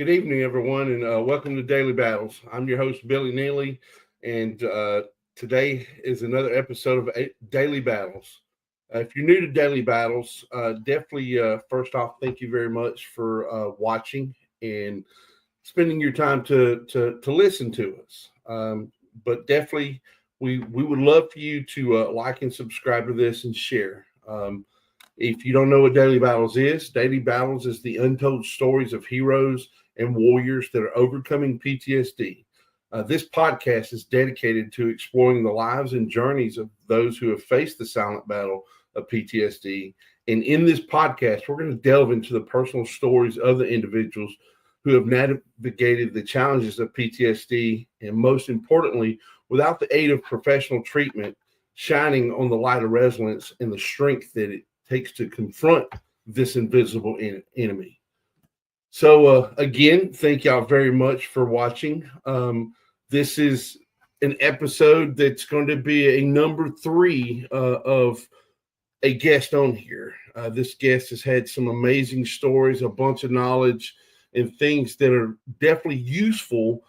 Good evening, everyone, and welcome to Daily Battles. I'm your host, Billy Neely, and today is another episode of Daily Battles. If you're new to Daily Battles, definitely first off, thank you very much for watching and spending your time to listen to us. But definitely, we would love for you to like and subscribe to this and share. If you don't know what Daily Battles is, Daily Battles is the untold stories of heroes and warriors that are overcoming PTSD. This podcast is dedicated to exploring the lives and journeys of those who have faced the silent battle of PTSD. And in this podcast, we're going to delve into the personal stories of the individuals who have navigated the challenges of PTSD, and most importantly, without the aid of professional treatment, shining on the light of resilience and the strength that it takes to confront this invisible enemy. So again, thank y'all very much for watching. This is an episode that's going to be a number 3 of a guest on here. This guest has had some amazing stories, a bunch of knowledge, and things that are definitely useful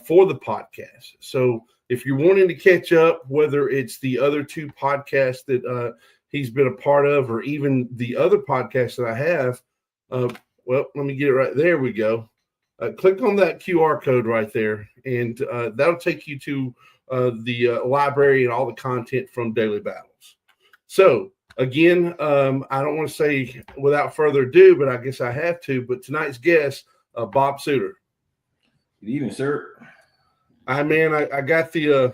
for the podcast. So if you're wanting to catch up, whether it's the other 2 podcasts that he's been a part of, or even the other podcast that I have, well, let me get it right. There we go. Click on that QR code right there, and that'll take you to the library and all the content from Daily Battles. So, again, I don't want to say without further ado, but I guess I have to. But tonight's guest, Bob Suter. Good evening, sir. I got the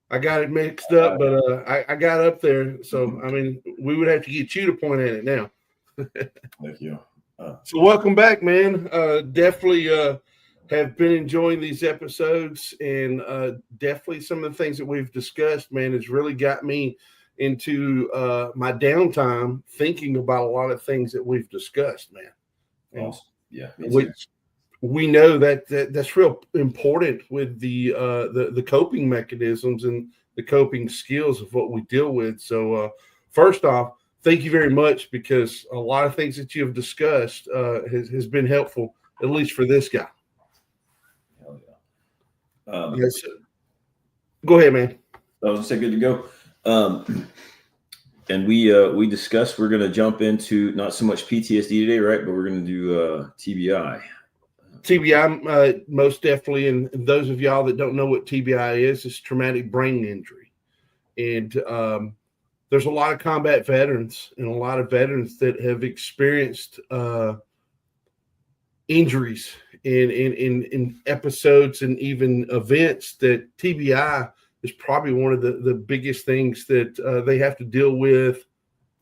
I got it mixed up, but I got up there. So, we would have to get you to point at it now. Thank you. So welcome back, man. Definitely have been enjoying these episodes, and definitely some of the things that we've discussed, man, has really got me into my downtime thinking about a lot of things that we've discussed, man. Awesome. Yeah. Which we know that's real important with the coping mechanisms and the coping skills of what we deal with. So first off, thank you very much, because a lot of things that you have discussed has been helpful, at least for this guy. Hell yeah. Yes. Go ahead, man. I was gonna say good to go. And we discussed we're gonna jump into not so much PTSD today, right? But we're gonna do TBI. TBI, most definitely, and those of y'all that don't know what TBI is, it's traumatic brain injury, and there's a lot of combat veterans and a lot of veterans that have experienced injuries in episodes and even events that TBI is probably one of the biggest things that they have to deal with,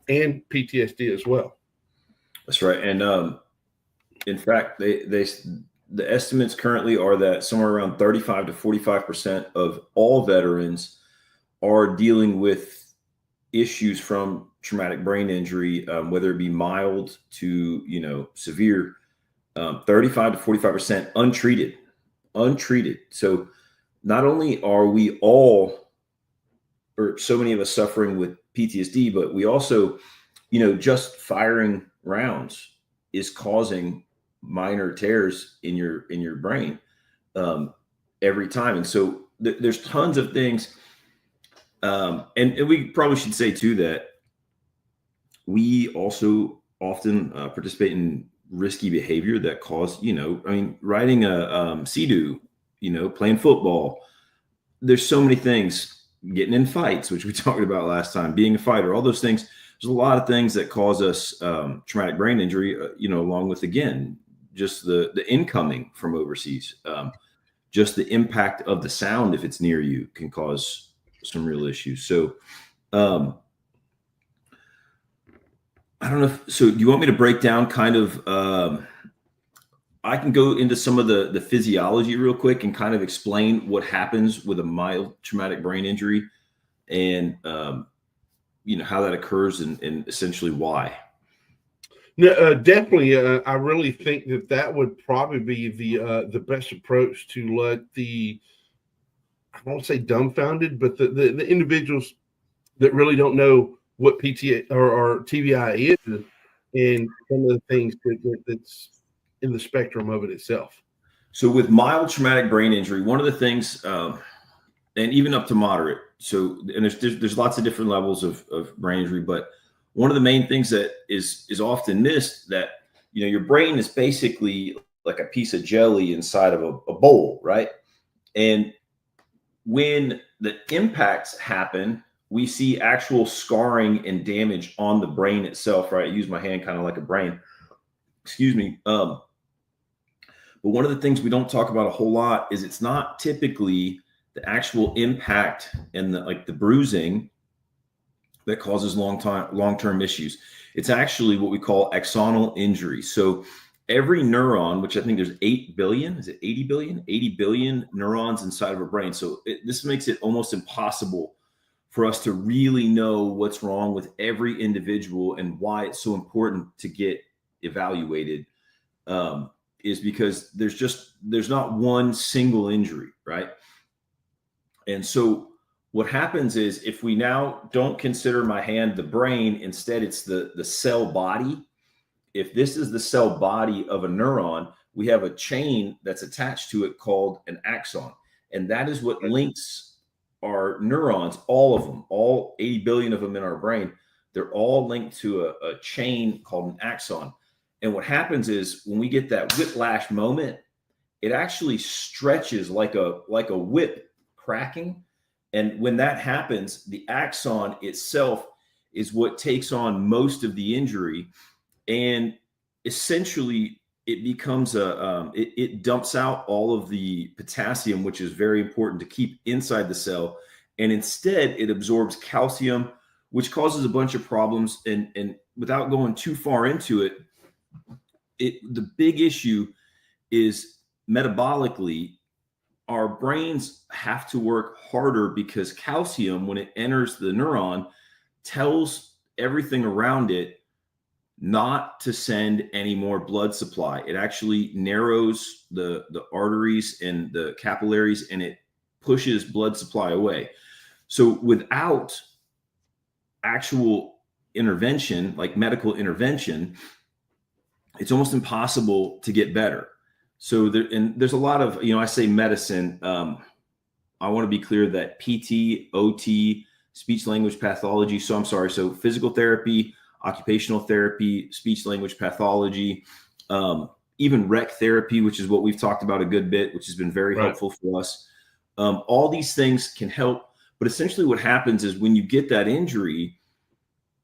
and PTSD as well. That's right. And in fact, the estimates currently are that somewhere around 35 to 45% of all veterans are dealing with issues from traumatic brain injury, whether it be mild to severe. 35 to 45% untreated. So not only are we all, or so many of us, suffering with PTSD, but we also, just firing rounds is causing minor tears in your brain every time. And so there's tons of things. And we probably should say too that we also often participate in risky behavior that cause, riding a Sea-Doo, playing football. There's so many things, getting in fights, which we talked about last time, being a fighter, all those things. There's a lot of things that cause us traumatic brain injury, along with, again, just the incoming from overseas. Just the impact of the sound, if it's near you, can cause some real issues. So I don't know. So do you want me to break down kind of, I can go into some of the physiology real quick and kind of explain what happens with a mild traumatic brain injury and, how that occurs and essentially why. No, definitely. I really think that would probably be the best approach to let I won't say dumbfounded, but the individuals that really don't know what PT or TBI is, and some of the things that's in the spectrum of it itself? So with mild traumatic brain injury, one of the things, and even up to moderate, so and there's lots of different levels of brain injury, but one of the main things that is often missed, that your brain is basically like a piece of jelly inside of a bowl, right? And when the impacts happen, we see actual scarring and damage on the brain itself, right? I use my hand kind of like a brain. Excuse me. But one of the things we don't talk about a whole lot is it's not typically the actual impact and the bruising that causes long-term issues. It's actually what we call axonal injury. So every neuron, which I think there's 8 billion, is it 80 billion? 80 billion neurons inside of a brain. So this makes it almost impossible for us to really know what's wrong with every individual, and why it's so important to get evaluated. Is because there's not one single injury, right? And so what happens is, if we now don't consider my hand the brain, instead it's the cell body. If this is the cell body of a neuron, we have a chain that's attached to it called an axon. And that is what links our neurons, all of them, all 80 billion of them in our brain. They're all linked to a chain called an axon. And what happens is, when we get that whiplash moment, it actually stretches like a whip cracking. And when that happens, the axon itself is what takes on most of the injury. And essentially it becomes it dumps out all of the potassium, which is very important to keep inside the cell. And instead it absorbs calcium, which causes a bunch of problems. And without going too far into it, the big issue is metabolically, our brains have to work harder, because calcium, when it enters the neuron, tells everything around it not to send any more blood supply. It actually narrows the arteries and the capillaries, and it pushes blood supply away. So without actual intervention, like medical intervention, it's almost impossible to get better. So there's a lot of, I say medicine. I want to be clear that PT, OT, speech language pathology. So I'm sorry. So physical therapy, occupational therapy, speech language pathology, even rec therapy, which is what we've talked about a good bit, which has been very helpful for us. All these things can help. But essentially what happens is, when you get that injury,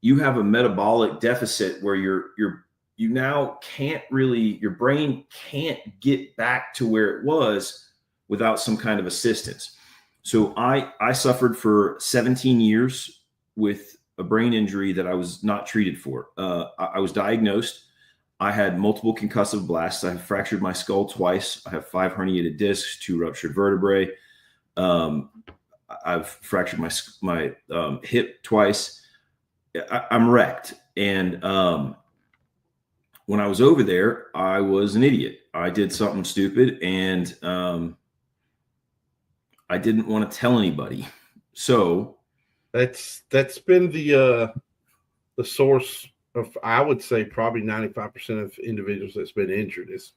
you have a metabolic deficit where you now can't really, your brain can't get back to where it was without some kind of assistance. So I suffered for 17 years with a brain injury that I was not treated for. I was diagnosed. I had multiple concussive blasts. I fractured my skull twice. I have 5 herniated discs, 2 ruptured vertebrae. I've fractured my hip twice. I'm wrecked. And when I was over there, I was an idiot. I did something stupid, and I didn't want to tell anybody. So that's been the source of, I would say, probably 95% of individuals that's been injured is.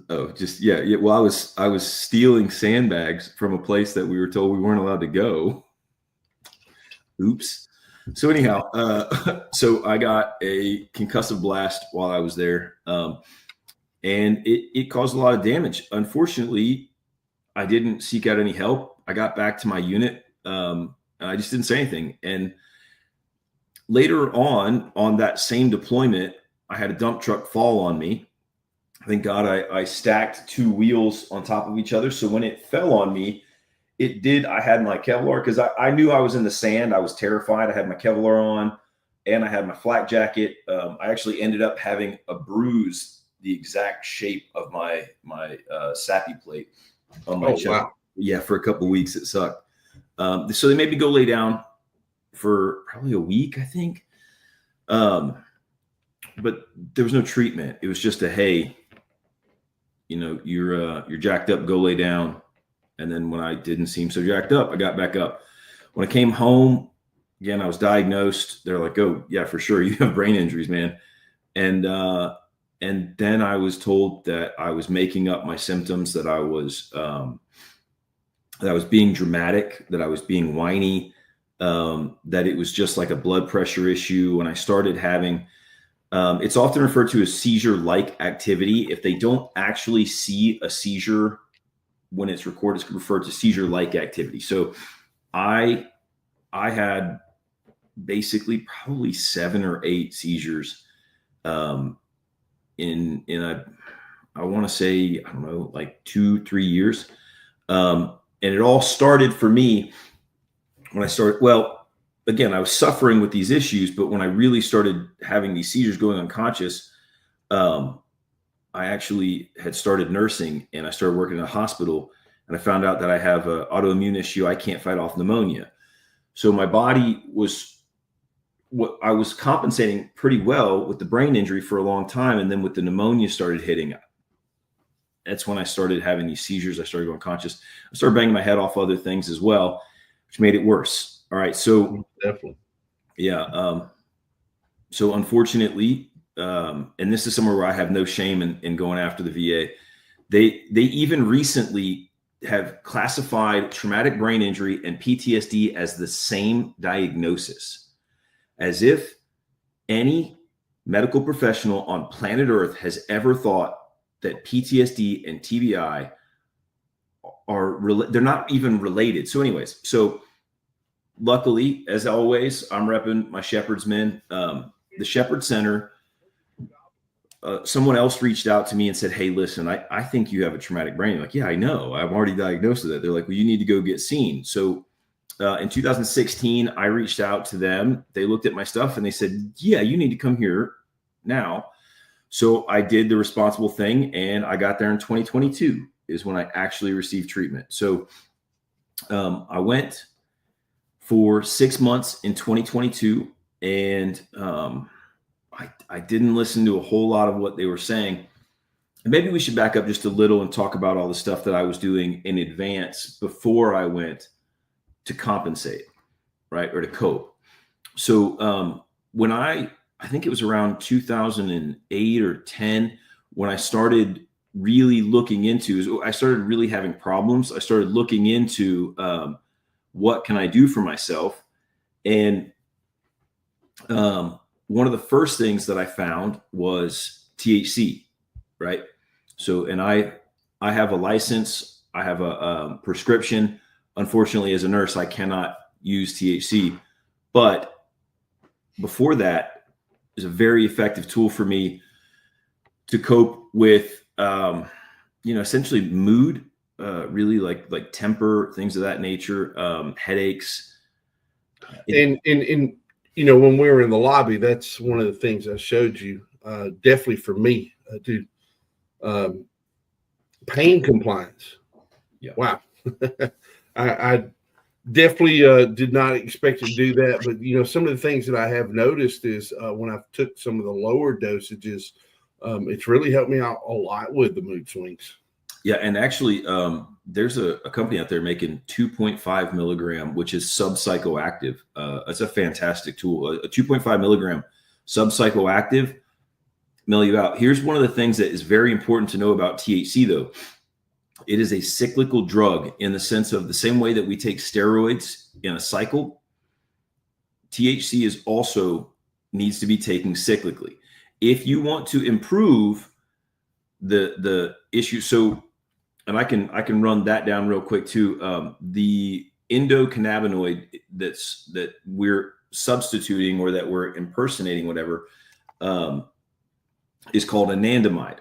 Oh, just yeah. Well, I was stealing sandbags from a place that we were told we weren't allowed to go. Oops. So anyhow, so I got a concussive blast while I was there, and it caused a lot of damage. Unfortunately, I didn't seek out any help. I got back to my unit. I just didn't say anything. And later on that same deployment, I had a dump truck fall on me. Thank God I stacked 2 wheels on top of each other. So when it fell on me, I had my Kevlar, because I knew I was in the sand. I was terrified. I had my Kevlar on, and I had my flak jacket. I actually ended up having a bruise the exact shape of my SAPI plate on my chest. Wow. Yeah, for a couple of weeks. It sucked. So they made me go lay down for probably a week, I think. But there was no treatment. It was just hey, you're jacked up, go lay down. And then when I didn't seem so jacked up, I got back up. When I came home, again, I was diagnosed. They're like, oh, yeah, for sure, you have brain injuries, man. And And then I was told that I was making up my symptoms, that I was being dramatic, that I was being whiny, that it was just like a blood pressure issue. And I started having, it's often referred to as seizure-like activity. If they don't actually see a seizure when it's recorded, it's referred to seizure-like activity. So I had basically probably 7 or 8 seizures in I want to say, I don't know, like 2-3 years. And it all started for me when I started, well, again, I was suffering with these issues, but when I really started having these seizures going unconscious, I actually had started nursing, and I started working in a hospital, and I found out that I have an autoimmune issue. I can't fight off pneumonia. So my body was, what I was compensating pretty well with the brain injury for a long time. And then with the pneumonia started hitting, that's when I started having these seizures. I started going conscious. I started banging my head off other things as well, which made it worse. All right. So Definitely. yeah. So unfortunately, and this is somewhere where I have no shame in going after the VA. They even recently have classified traumatic brain injury and PTSD as the same diagnosis, as if any medical professional on planet Earth has ever thought that PTSD and TBI they're not even related. So anyways, so luckily, as always, I'm repping my Shepherd's Men. The Shepherd Center, someone else reached out to me and said, hey, listen, I think you have a traumatic brain. I'm like, yeah, I know. I'm already diagnosed with it. They're like, well, you need to go get seen. So in 2016, I reached out to them. They looked at my stuff and they said, yeah, you need to come here now. So I did the responsible thing, and I got there in 2022 is when I actually received treatment. So I went for 6 months in 2022, and I didn't listen to a whole lot of what they were saying. And maybe we should back up just a little and talk about all the stuff that I was doing in advance before I went to compensate, right? Or to cope. So when I think it was around 2008 or 10, when I started really looking into, I started really having problems. I started looking into what can I do for myself? And one of the first things that I found was THC, right? So, and I have a license, I have a prescription. Unfortunately, as a nurse, I cannot use THC, but before that, is a very effective tool for me to cope with, essentially mood, really like temper, things of that nature, headaches. And when we were in the lobby, that's one of the things I showed you. Definitely for me, dude, pain compliance. Yeah. Wow. I definitely did not expect to do that, but some of the things that I have noticed is when I've took some of the lower dosages, it's really helped me out a lot with the mood swings. Yeah, and actually, there's a company out there making 2.5 milligram, which is subpsychoactive. It's a fantastic tool. A 2.5 milligram subpsychoactive mellow you out. Here's one of the things that is very important to know about THC, though. It is a cyclical drug in the sense of the same way that we take steroids in a cycle. THC is also needs to be taken cyclically. If you want to improve the issue, so, and I can run that down real quick too. The endocannabinoid that we're substituting or that we're impersonating, whatever, is called anandamide.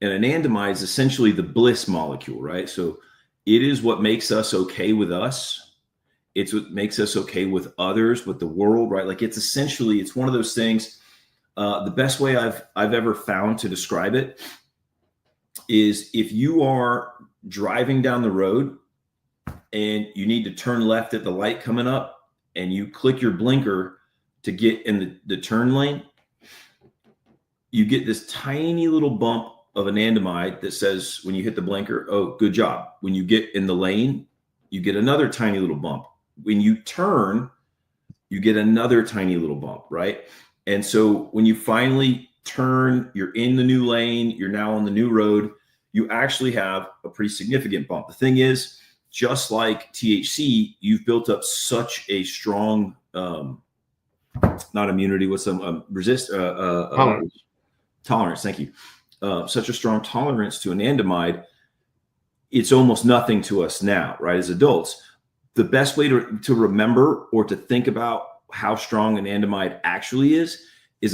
And anandamide is essentially the bliss molecule, right? So it is what makes us okay with us. It's what makes us okay with others, with the world, right? Like it's one of those things. The best way I've ever found to describe it is if you are driving down the road and you need to turn left at the light coming up and you click your blinker to get in the turn lane, you get this tiny little bump of anandamide that says when you hit the blinker, oh, good job. When you get in the lane, you get another tiny little bump. When you turn, you get another tiny little bump, right? And so when you finally turn, you're in the new lane, you're now on the new road, you actually have a pretty significant bump. The thing is, just like THC, you've built up such a strong, not immunity, what's some Tolerance. Tolerance. Thank you. Such a strong tolerance to anandamide. It's almost nothing to us now, right? As adults, the best way to remember or to think about how strong anandamide actually is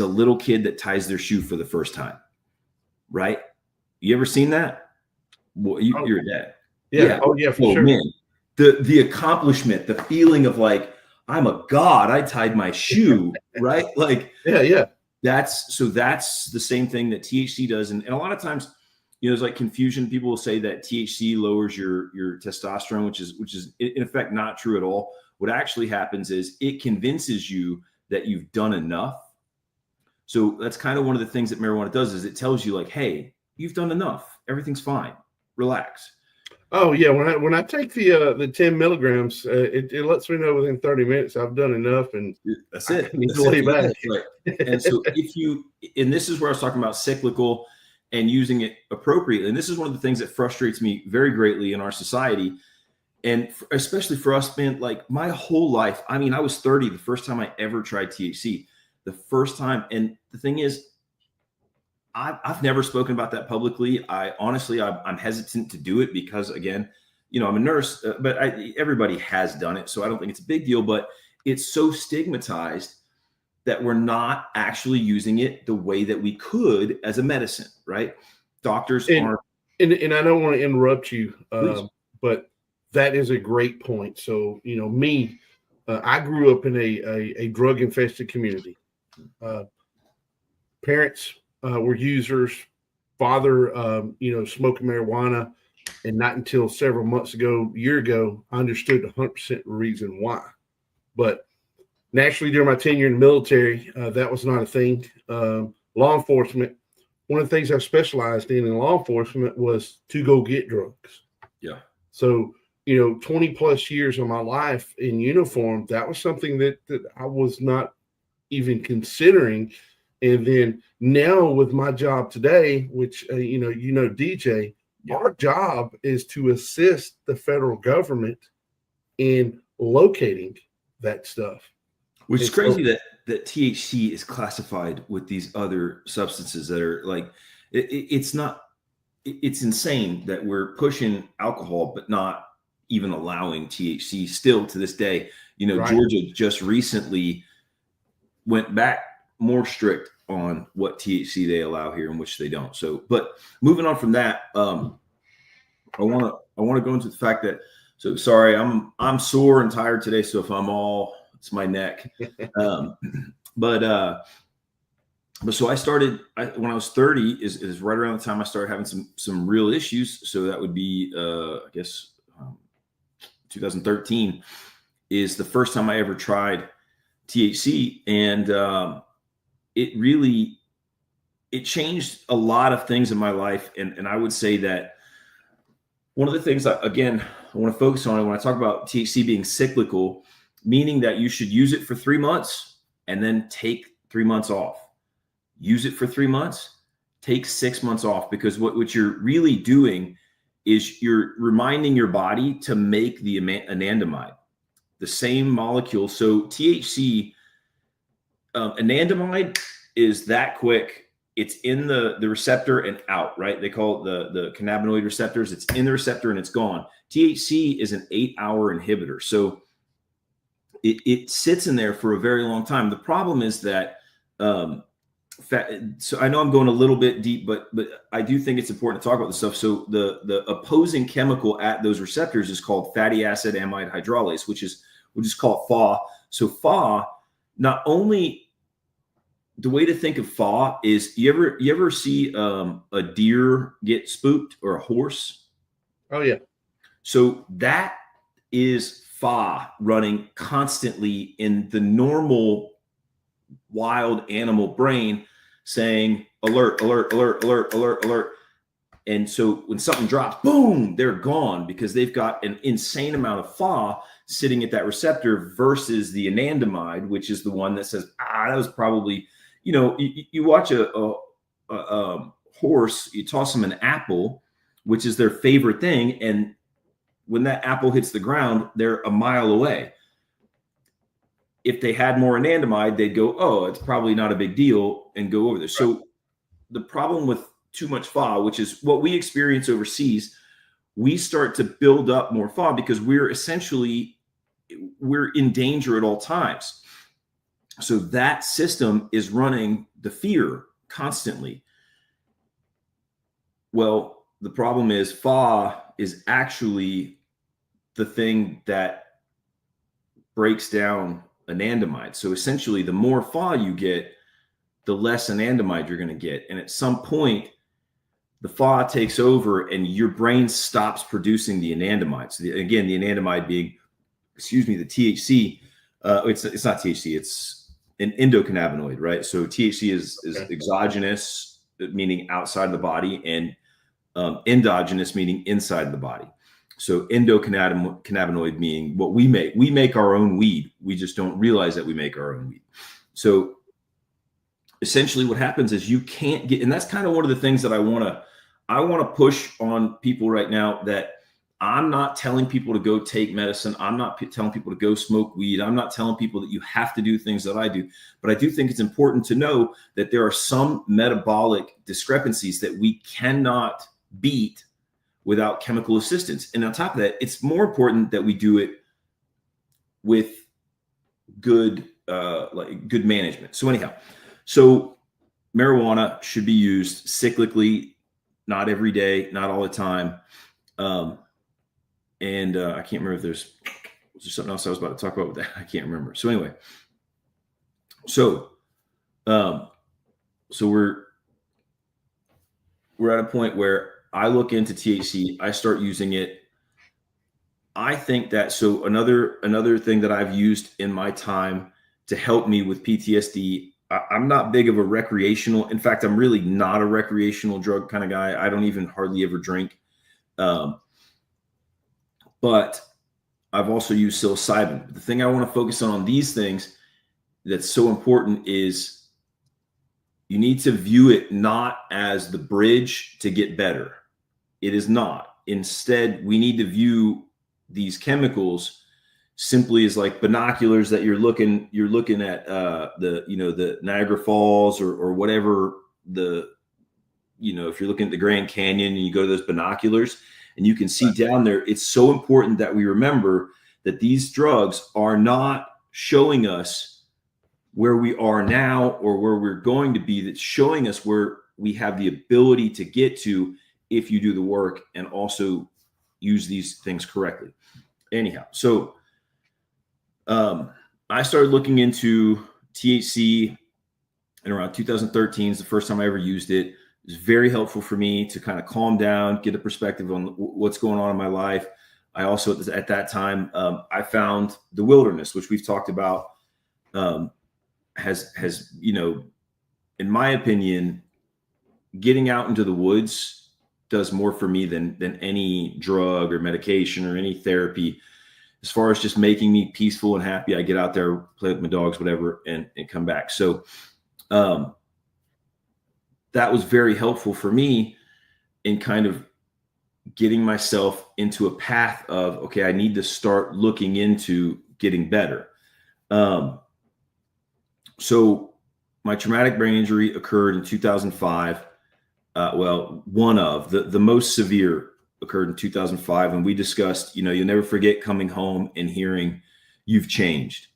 a little kid that ties their shoe for the first time, right? You ever seen that? Well, you're a dad. Yeah. Oh yeah, for sure. Man, the accomplishment, the feeling of like, I'm a god, I tied my shoe, right? Like, yeah. That's the same thing that THC does. And a lot of times, there's like confusion. People will say that THC lowers your testosterone, which is in effect not true at all. What actually happens is it convinces you that you've done enough. So that's kind of one of the things that marijuana does, is it tells you like, hey, you've done enough. Everything's fine. Relax. Oh yeah, when I take the 10 milligrams, it lets me know within 30 minutes I've done enough, and that's it. That's it. Back. Right. And so and this is where I was talking about cyclical and using it appropriately. And this is one of the things that frustrates me very greatly in our society, and especially for us, man. Like my whole life, I mean, I was 30 the first time I ever tried THC. The first time, and the thing is, I've never spoken about that publicly. I'm hesitant to do it because, again, I'm a nurse, but everybody has done it. So I don't think it's a big deal, but it's so stigmatized that we're not actually using it the way that we could as a medicine, right? Doctors aren't. And I don't want to interrupt you, but that is a great point. So, I grew up in a drug infested community. Parents were users, father, smoking marijuana. And not until several months ago, year ago, I understood 100% the reason why. But naturally, during my tenure in the military, that was not a thing. Law enforcement, one of the things I specialized in law enforcement was to go get drugs. Yeah. So, 20 plus years of my life in uniform, that was something that I was not even considering. And then now with my job today, which, DJ, our job is to assist the federal government in locating that stuff. Which is crazy that THC is classified with these other substances that are like, it's insane that we're pushing alcohol, but not even allowing THC still to this day. Right. Georgia just recently went back more strict on what THC they allow here and which they don't. So, but moving on from that, I want to go into the fact that, so sorry, I'm sore and tired today. So if I'm it's my neck. But so I started, when I was 30 is right around the time I started having some real issues. So that would be, 2013 is the first time I ever tried THC. And, it changed a lot of things in my life. And I would say that one of the things that, again, I want to focus on when I talk about THC being cyclical, meaning that you should use it for 3 months and then take 3 months off. Use it for 3 months, take 6 months off, because what you're really doing is you're reminding your body to make the anandamide, the same molecule. So THC, anandamide is that quick. It's in the receptor and out, right? They call it the cannabinoid receptors. It's in the receptor and it's gone. THC is an 8-hour inhibitor. So it sits in there for a very long time. The problem is that, so I know I'm going a little bit deep, but I do think it's important to talk about this stuff. So the opposing chemical at those receptors is called fatty acid amide hydrolase, which is called FAW. So FAW, not only, the way to think of FAW is, you ever see a deer get spooked or a horse? Oh yeah. So that is FAW running constantly in the normal wild animal brain, saying alert, alert, alert, alert, alert, alert. And so when something drops, boom, they're gone, because they've got an insane amount of FAW sitting at that receptor, versus the anandamide, which is the one that says, that was probably, you watch a horse, you toss them an apple, which is their favorite thing, and when that apple hits the ground, they're a mile away. If they had more anandamide, they'd go, oh, it's probably not a big deal, and go over there. Right. So the problem with too much FA, which is what we experience overseas, we start to build up more FA because we're in danger at all times. So that system is running the fear constantly. Well, the problem is FA is actually the thing that breaks down anandamide. So essentially, the more FA you get, the less anandamide you're going to get. And at some point, the FA takes over and your brain stops producing the anandamide. So again, the anandamide being, the THC, it's not THC, it's an endocannabinoid, right? So THC is exogenous, meaning outside of the body, and endogenous, meaning inside the body. So endocannabinoid meaning what we make. We make our own weed. We just don't realize that we make our own weed. So essentially what happens is you can't get, and that's kind of one of the things that I want to push on people right now, that I'm not telling people to go take medicine. I'm not telling people to go smoke weed. I'm not telling people that you have to do things that I do. But I do think it's important to know that there are some metabolic discrepancies that we cannot beat without chemical assistance. And on top of that, it's more important that we do it with good management. So anyhow, so marijuana should be used cyclically, not every day, not all the time. And I can't remember if was there something else I was about to talk about with that. I can't remember. So anyway, so we're at a point where I look into THC, I start using it. I think that, so another thing that I've used in my time to help me with PTSD, I'm not big of a recreational. In fact, I'm really not a recreational drug kind of guy. I don't even hardly ever drink. But I've also used psilocybin. The thing I want to focus on these things that's so important is you need to view it not as the bridge to get better. It is not. Instead, we need to view these chemicals simply as like binoculars that you're looking at the Niagara Falls or whatever, if you're looking at the Grand Canyon and you go to those binoculars and you can see down there. It's so important that we remember that these drugs are not showing us where we are now or where we're going to be. That's showing us where we have the ability to get to if you do the work and also use these things correctly. Anyhow, so I started looking into THC in around 2013 is the first time I ever used it. It was very helpful for me to kind of calm down, get a perspective on what's going on in my life. I also, at that time, I found the wilderness, which we've talked about, has in my opinion, getting out into the woods does more for me than any drug or medication or any therapy. As far as just making me peaceful and happy, I get out there, play with my dogs, whatever, and come back. So that was very helpful for me in kind of getting myself into a path of, okay, I need to start looking into getting better. So my traumatic brain injury occurred in 2005. One of the most severe occurred in 2005. And we discussed, you'll never forget coming home and hearing you've changed.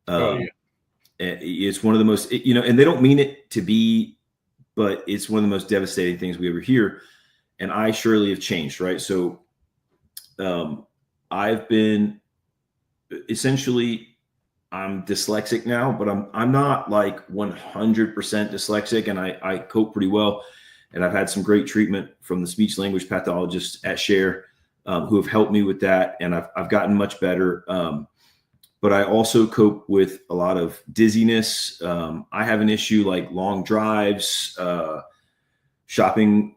It's one of the most, and they don't mean it to be, but it's one of the most devastating things we ever hear. And I surely have changed. Right. So, I've been essentially, I'm dyslexic now, but I'm not like 100% dyslexic, and I cope pretty well. And I've had some great treatment from the speech language pathologists at Share, who have helped me with that. And I've gotten much better. But I also cope with a lot of dizziness. I have an issue like long drives, shopping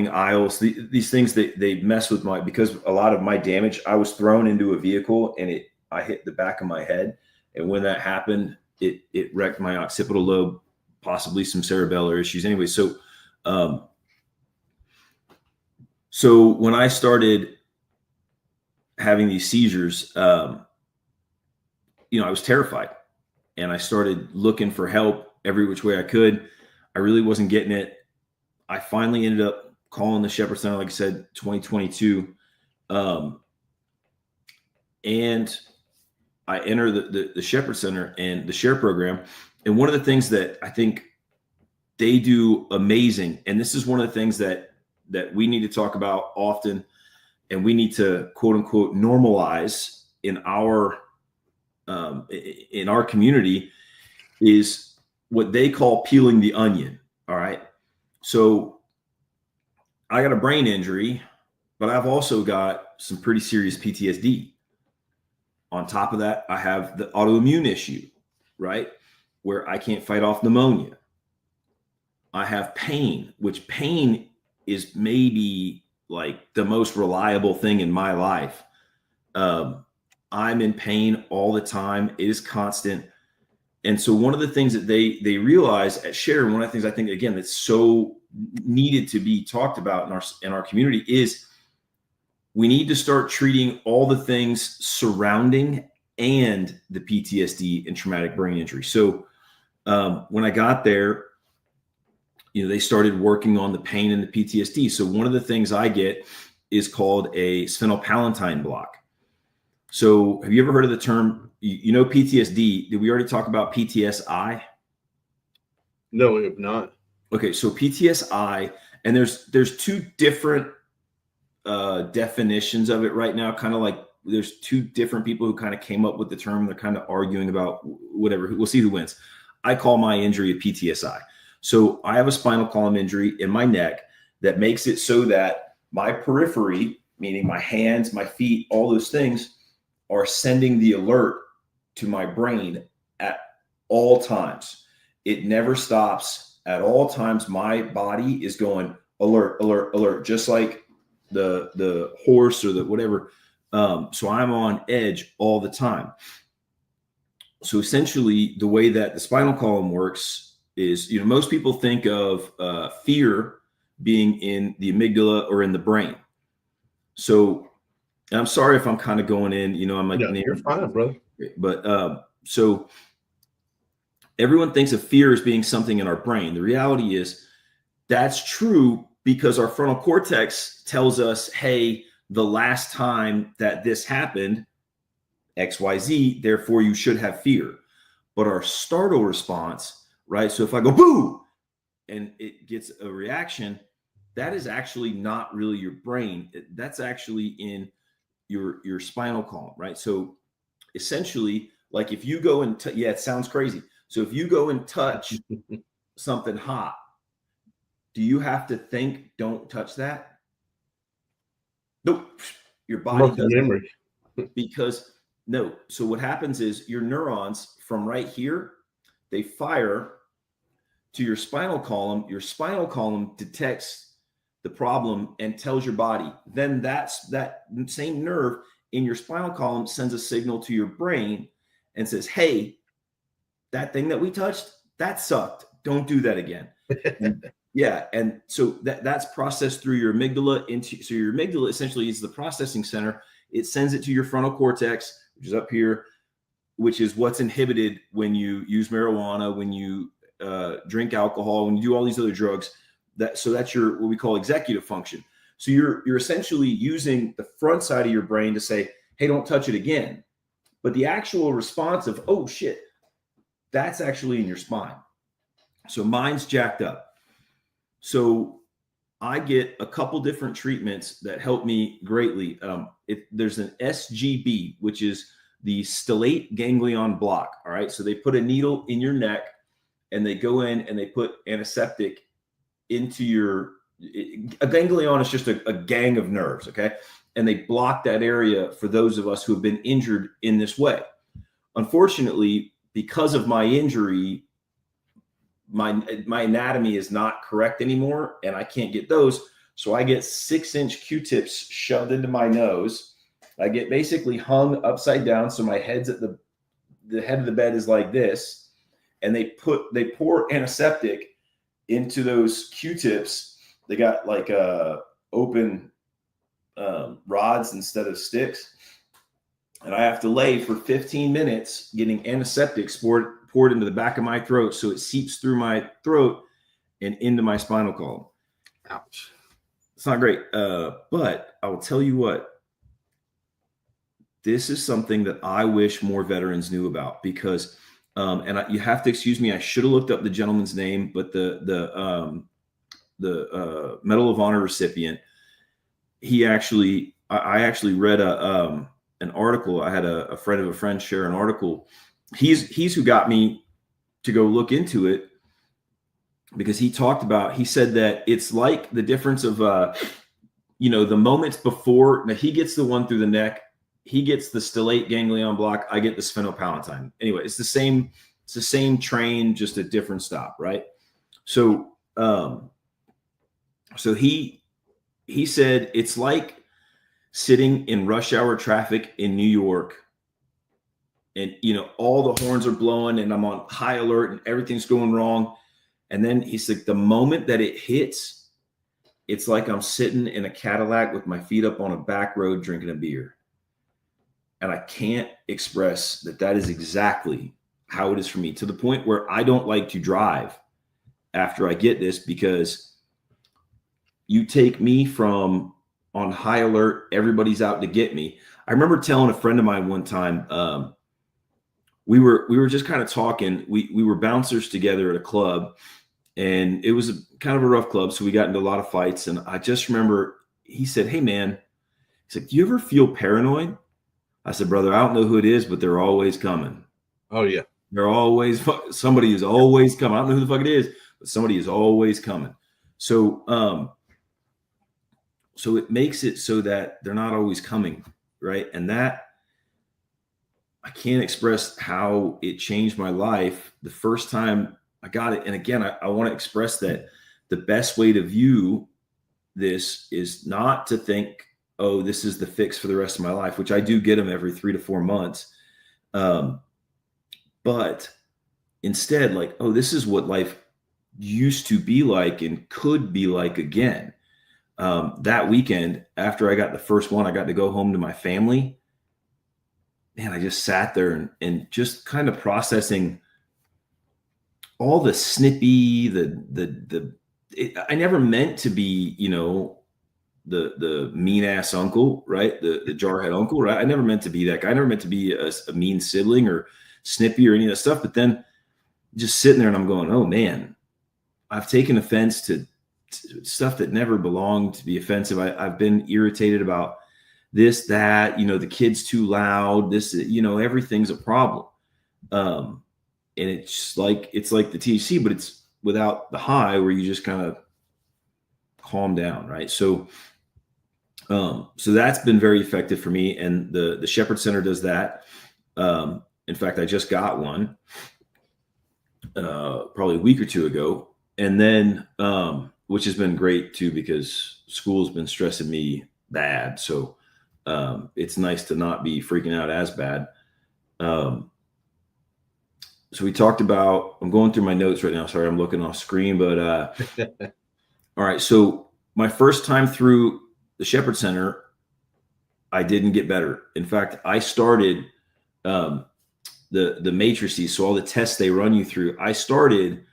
aisles, these things that they mess with because a lot of my damage, I was thrown into a vehicle and I hit the back of my head. And when that happened, it wrecked my occipital lobe possibly some cerebellar issues. Anyway, so when I started having these seizures, I was terrified, and I started looking for help every which way I could. I really wasn't getting it. I finally ended up calling the Shepherd Center, like I said, 2022. And I entered the Shepherd Center and the SHARE program. And one of the things that I think they do amazing, and this is one of the things that we need to talk about often, and we need to quote unquote normalize in our community, is what they call peeling the onion. All right. So I got a brain injury, but I've also got some pretty serious PTSD. On top of that, I have the autoimmune issue, right? Where I can't fight off pneumonia. I have pain, which pain is maybe like the most reliable thing in my life. I'm in pain all the time. It is constant. And so one of the things that they realize at SHARE, and one of the things I think, again, that's so needed to be talked about in our community, is we need to start treating all the things surrounding and the PTSD and traumatic brain injury. So when I got there, they started working on the pain and the PTSD. So one of the things I get is called a sphenopalatine block. So have you ever heard of the term, PTSD? Did we already talk about PTSI? No, we have not. Okay, so PTSI, and there's two different definitions of it right now. Kind of like there's two different people who kind of came up with the term. They're kind of arguing about whatever. We'll see who wins. I call my injury a PTSI. So I have a spinal column injury in my neck that makes it so that my periphery, meaning my hands, my feet, all those things, are sending the alert to my brain at all times. It never stops. At all times, my body is going alert, alert, alert, just like the horse or the whatever. So I'm on edge all the time. So essentially, the way that the spinal column works is, most people think of fear being in the amygdala or in the brain. So, and I'm sorry if I'm kind of going in, I'm like, you're fine, brother. But so everyone thinks of fear as being something in our brain. The reality is that's true because our frontal cortex tells us, hey, the last time that this happened, XYZ, therefore you should have fear. But our startle response, right? So if I go boo and it gets a reaction, that is actually not really your brain. That's actually in your spinal column, right? So essentially, like if you go and it sounds crazy. So if you go and touch something hot, do you have to think, don't touch that? Nope. Your body doesn't. Memory. Because no. So what happens is your neurons from right here, they fire to your spinal column. Your spinal column detects the problem and tells your body. Then that same nerve in your spinal column sends a signal to your brain and says, hey, that thing that we touched, that sucked. Don't do that again. And so that's processed through your amygdala so your amygdala essentially is the processing center. It sends it to your frontal cortex, which is up here, which is what's inhibited when you use marijuana, when you drink alcohol, when you do all these other drugs. So that's your what we call executive function. So you're essentially using the front side of your brain to say, hey, don't touch it again. But the actual response of, oh shit, that's actually in your spine. So mine's jacked up. So I get a couple different treatments that help me greatly. There's an SGB, which is the stellate ganglion block. All right. So they put a needle in your neck and they go in and they put antiseptic into a ganglion is just a gang of nerves. Okay. And they block that area for those of us who have been injured in this way. Unfortunately, because of my injury, my anatomy is not correct anymore and I can't get those. So I get 6-inch Q-tips shoved into my nose. I get basically hung upside down. So my head's at the head of the bed is like this. and they pour antiseptic into those Q-tips. They got like open rods instead of sticks. And I have to lay for 15 minutes getting antiseptic poured into the back of my throat so it seeps through my throat and into my spinal column. Ouch. It's not great. But I will tell you what, this is something that I wish more veterans knew about, because you have to excuse me, I should have looked up the gentleman's name, but the Medal of Honor recipient, I actually read an article. I had a friend of a friend share an article. He's who got me to go look into it, because he said that it's like the difference of the moments before. Now he gets the one through the neck, he gets the stellate ganglion block, I get the sphenopalatine. Anyway, it's the same train, just a different stop, right? So he said it's like sitting in rush hour traffic in New York, and all the horns are blowing and I'm on high alert and everything's going wrong. And then he's like, the moment that it hits, it's like I'm sitting in a Cadillac with my feet up on a back road drinking a beer. And I can't express that is exactly how it is for me, to the point where I don't like to drive after I get this, because you take me from on high alert, everybody's out to get me. I remember telling a friend of mine one time, we were just kind of talking. We were bouncers together at a club, and it was kind of a rough club, so we got into a lot of fights. And I just remember he said, "Hey man," he's like, "Do you ever feel paranoid?" I said, "Brother, I don't know who it is, but they're always coming." Oh yeah, somebody is always coming. I don't know who the fuck it is, but somebody is always coming. So so it makes it so that they're not always coming, right? And that, I can't express how it changed my life the first time I got it. And again, I want to express that the best way to view this is not to think, oh, this is the fix for the rest of my life, which I do get them every 3 to 4 months. But instead, like, oh, this is what life used to be like and could be like again. That weekend, after I got the first one, I got to go home to my family. Man, I just sat there and just kind of processing all the snippy, I never meant to be, the mean ass uncle, right? The jarhead uncle, right? I never meant to be that guy. I never meant to be a mean sibling or snippy or any of that stuff. But then just sitting there and I'm going, oh man, I've taken offense to stuff that never belonged to be offensive. I've been irritated about this, that, the kid's too loud, this, everything's a problem. And it's like the THC, but it's without the high, where you just kind of calm down. Right. So that's been very effective for me. And the Shepherd Center does that. In fact, I just got one, probably a week or two ago. And then, which has been great too, because school's been stressing me bad. So, it's nice to not be freaking out as bad. So we talked about, I'm going through my notes right now. Sorry, I'm looking off screen, but, all right. So my first time through the Shepherd Center, I didn't get better. In fact, I started, the matrices. So all the tests they run you through, I started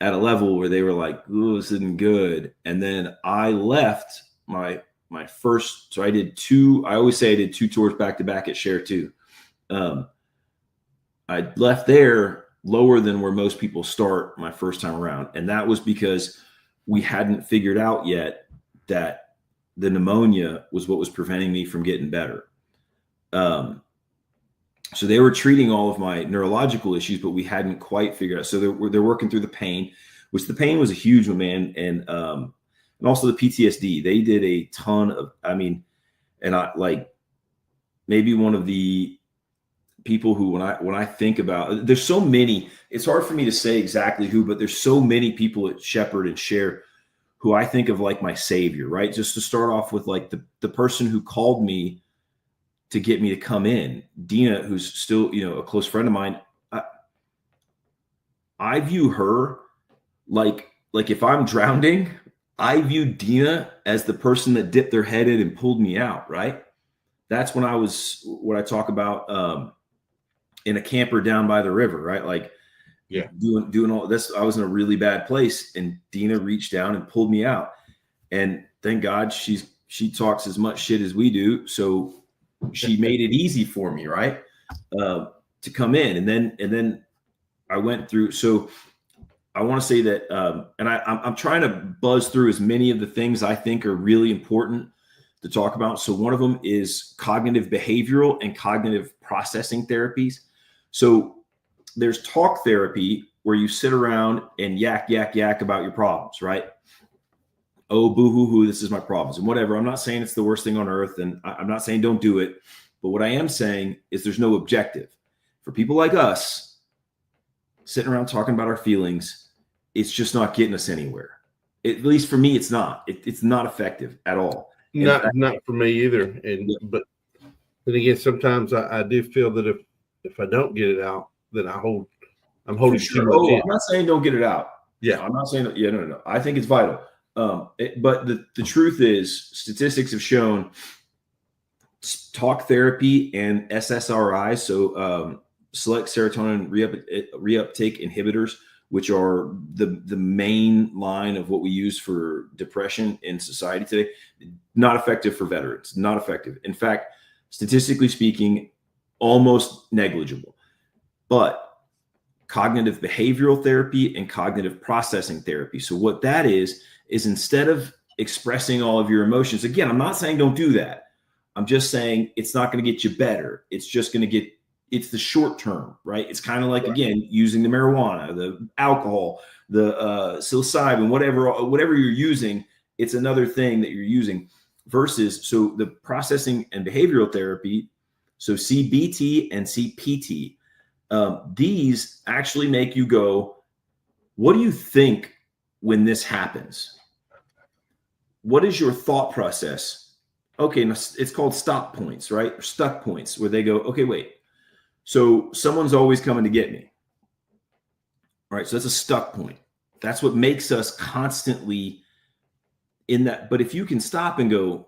at a level where they were like, "Ooh, this isn't good." And then I left my first, so I did two, I always say I did 2 tours back to back at Share 2. I left there lower than where most people start my first time around. And that was because we hadn't figured out yet that the pneumonia was what was preventing me from getting better. So they were treating all of my neurological issues, but we hadn't quite figured out. So they're working through the pain, which the pain was a huge one, man. And also the PTSD. They did a ton of, and I like maybe one of the people who, when I think about, there's so many, it's hard for me to say exactly who, but there's so many people at Shepherd and Share who I think of like my savior, right? Just to start off with, like the person who called me to get me to come in, Dina, who's still, a close friend of mine. I view her like if I'm drowning, I view Dina as the person that dipped their head in and pulled me out, right? That's when what I talk about in a camper down by the river, right? Like Yeah. doing all this. I was in a really bad place and Dina reached down and pulled me out. And thank God she talks as much shit as we do. So she made it easy for me, right? To come in. And then I went through. So I want to say that, and I'm trying to buzz through as many of the things I think are really important to talk about. So one of them is cognitive behavioral and cognitive processing therapies. So there's talk therapy where you sit around and yak about your problems, right? Oh, boo hoo hoo, this is my problems and whatever. I'm not saying it's the worst thing on earth, and I'm not saying don't do it. But what I am saying is there's no objective. For people like us, sitting around talking about our feelings, it's just not getting us anywhere. At least for me, it's not. It's not effective at all. Not for me either. But then again, sometimes I do feel that if I don't get it out, then I'm holding too much in. I'm not saying don't get it out. Yeah, I'm not saying no. I think it's vital. But the truth is, statistics have shown talk therapy and SSRIs, so select serotonin reuptake inhibitors, which are the main line of what we use for depression in society today, not effective for veterans. Not effective. In fact, statistically speaking, almost negligible. But cognitive behavioral therapy and cognitive processing therapy. So what that is instead of expressing all of your emotions, again, I'm not saying don't do that. I'm just saying it's not going to get you better. It's just going to it's the short term, right? It's kind of like, again, using the marijuana, the alcohol, the psilocybin, whatever you're using, it's another thing that you're using versus, so the processing and behavioral therapy, so CBT and CPT, these actually make you go, what do you think when this happens? What is your thought process? Okay, it's called stop points, right? Or stuck points, where they go, okay, wait. So someone's always coming to get me. All right, so that's a stuck point. That's what makes us constantly in that. But if you can stop and go,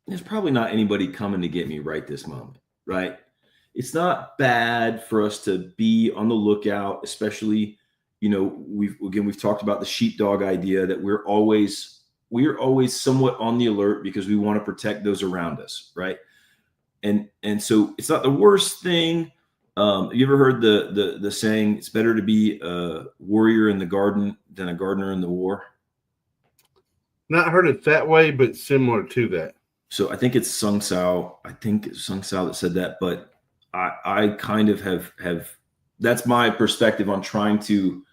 there's probably not anybody coming to get me right this moment, right? It's not bad for us to be on the lookout, especially, we've talked about the sheepdog idea that we're always somewhat on the alert because we want to protect those around us, right? And so it's not the worst thing. Have you ever heard the saying, it's better to be a warrior in the garden than a gardener in the war? Not heard it that way, but similar to that. So I think it's Sun Tzu. I think it's Sun Tzu that said that, but I kind of have that's my perspective on trying to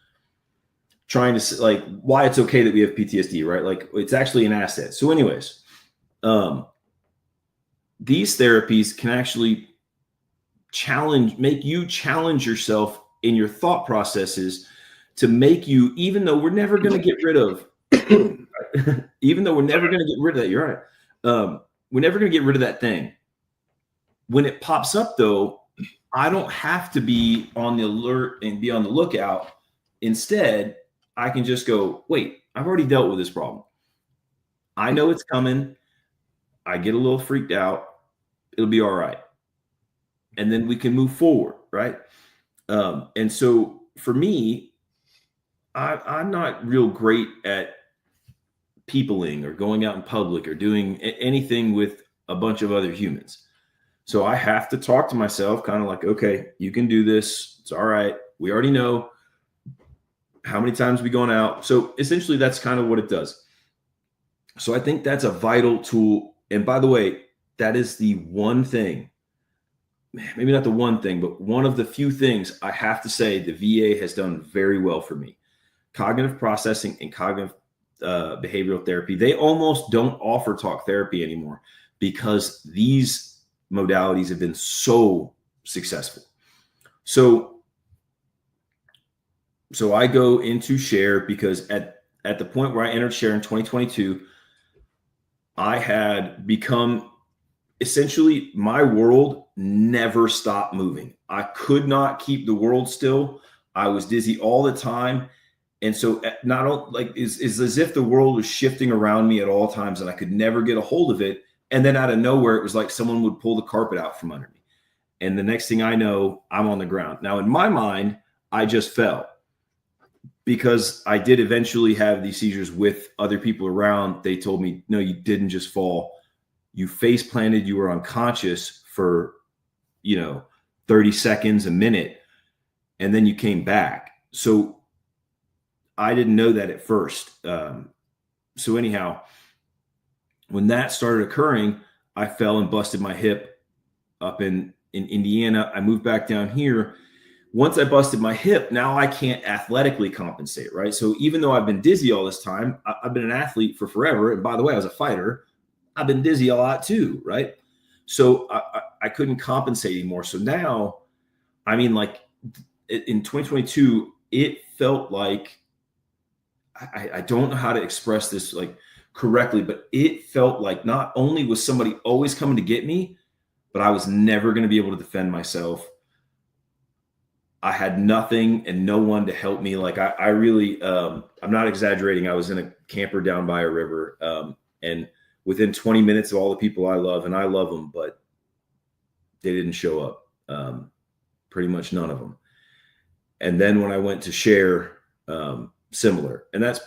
like why it's okay that we have PTSD, right? Like it's actually an asset. So anyways, these therapies can actually make you challenge yourself in your thought processes to make you, even though we're never going to get rid of, even though we're never going to get rid of that, you're right. We're never going to get rid of that thing. When it pops up though, I don't have to be on the alert and be on the lookout. Instead, I can just go, wait, I've already dealt with this problem. I know it's coming. I get a little freaked out. It'll be all right. And then we can move forward, right? And so for me, I'm not real great at peopling or going out in public or doing anything with a bunch of other humans. So I have to talk to myself kind of like, okay, you can do this. It's all right. We already know how many times we going out. So essentially that's kind of what it does. So I think that's a vital tool. And by the way, that is the one thing, maybe not the one thing, but one of the few things I have to say the VA has done very well for me. Cognitive processing and cognitive behavioral therapy. They almost don't offer talk therapy anymore because these modalities have been so successful. So I go into Share because at the point where I entered Share in 2022, I had become essentially my world never stopped moving. I could not keep the world still. I was dizzy all the time. And so not only like is as if the world was shifting around me at all times and I could never get a hold of it. And then out of nowhere, it was like someone would pull the carpet out from under me. And the next thing I know, I'm on the ground. Now, in my mind, I just fell because I did eventually have these seizures with other people around. They told me, no, you didn't just fall. You face planted, you were unconscious for, 30 seconds, a minute, and then you came back. So I didn't know that at first. So anyhow, when that started occurring, I fell and busted my hip up in Indiana. I moved back down here. Once I busted my hip, now I can't athletically compensate, right? So even though I've been dizzy all this time, I've been an athlete for forever. And by the way, I was a fighter. I've been dizzy a lot too, right? So I couldn't compensate anymore. So now, I mean, like in 2022, it felt like, I don't know how to express this like correctly, but it felt like not only was somebody always coming to get me, but I was never going to be able to defend myself. I had nothing and no one to help me. Like I really, I'm not exaggerating. I was in a camper down by a river, and within 20 minutes of all the people I love, and I love them, but they didn't show up. Pretty much none of them. And then when I went to share, similar, and that's,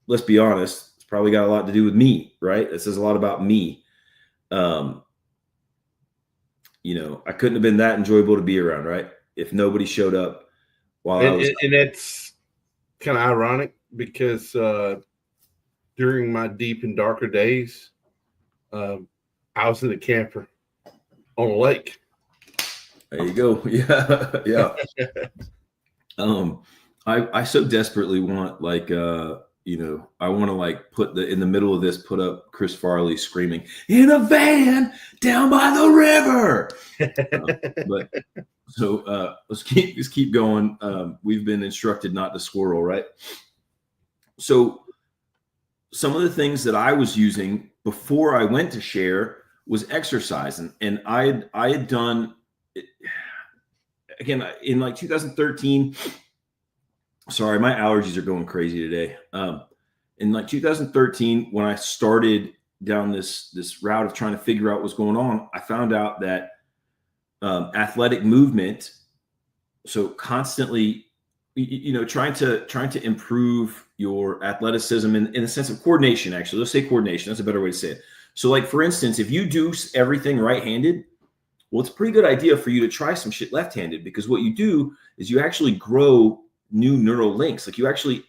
let's be honest, it's probably got a lot to do with me, right? It says a lot about me. I couldn't have been that enjoyable to be around, right? If nobody showed up while I was. And that's kind of ironic because during my deep and darker days, I was in a camper on a lake. There you go. Yeah. Yeah. I so desperately want I want to like put in the middle of this, put up Chris Farley screaming in a van down by the river. But so let's keep going. We've been instructed not to squirrel, right? So some of the things that I was using before I went to share was exercise. And I had done it, again, in like 2013, sorry, my allergies are going crazy today. In like 2013, when I started down this route of trying to figure out what's going on, I found out that athletic movement, so constantly, trying to improve your athleticism in the sense of coordination. Actually, let's say coordination. That's a better way to say it. So, like for instance, if you do everything right-handed, well, it's a pretty good idea for you to try some shit left-handed, because what you do is you actually grow new neural links. Like you actually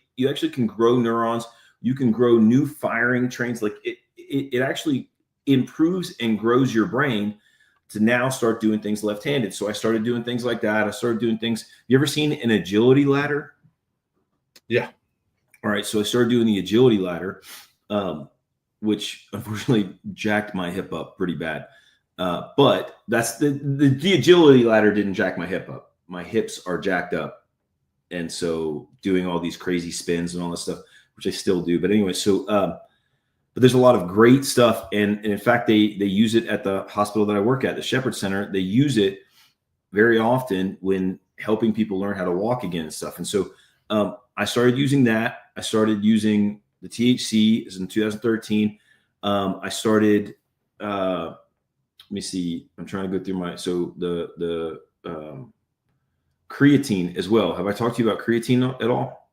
can grow neurons. You can grow new firing trains. Like it actually improves and grows your brain to now start doing things left-handed. So I started doing things like that. I started doing things. You ever seen an agility ladder? Yeah. All right. So I started doing the agility ladder, which unfortunately jacked my hip up pretty bad. But that's the agility ladder didn't jack my hip up. My hips are jacked up. And so doing all these crazy spins and all this stuff, which I still do. But anyway, so, but there's a lot of great stuff. And in fact, they use it at the hospital that I work at, the Shepherd Center. They use it very often when helping people learn how to walk again and stuff. And so I started using that. I started using the THC. It was in 2013. I started, let me see. I'm trying to go through the creatine as well. Have I talked to you about creatine at all?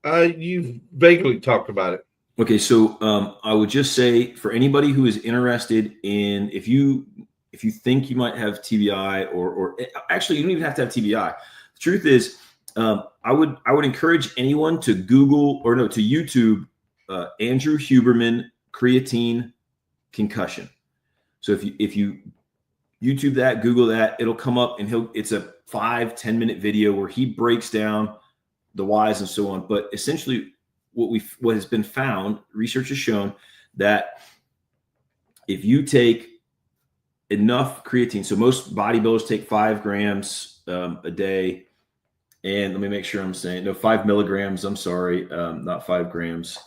You've vaguely talked about it. Okay, so I would just say for anybody who is interested in, if you think you might have TBI, or actually you don't even have to have TBI. The truth is, I would encourage anyone to to YouTube Andrew Huberman creatine concussion. So if you YouTube that, Google that, it'll come up, and it's a 5-10 minute video where he breaks down the whys and so on. But essentially what has been found, research has shown that if you take enough creatine, so most bodybuilders take 5 grams a day, and let me make sure I'm saying, no, 5 milligrams, I'm sorry, not 5 grams.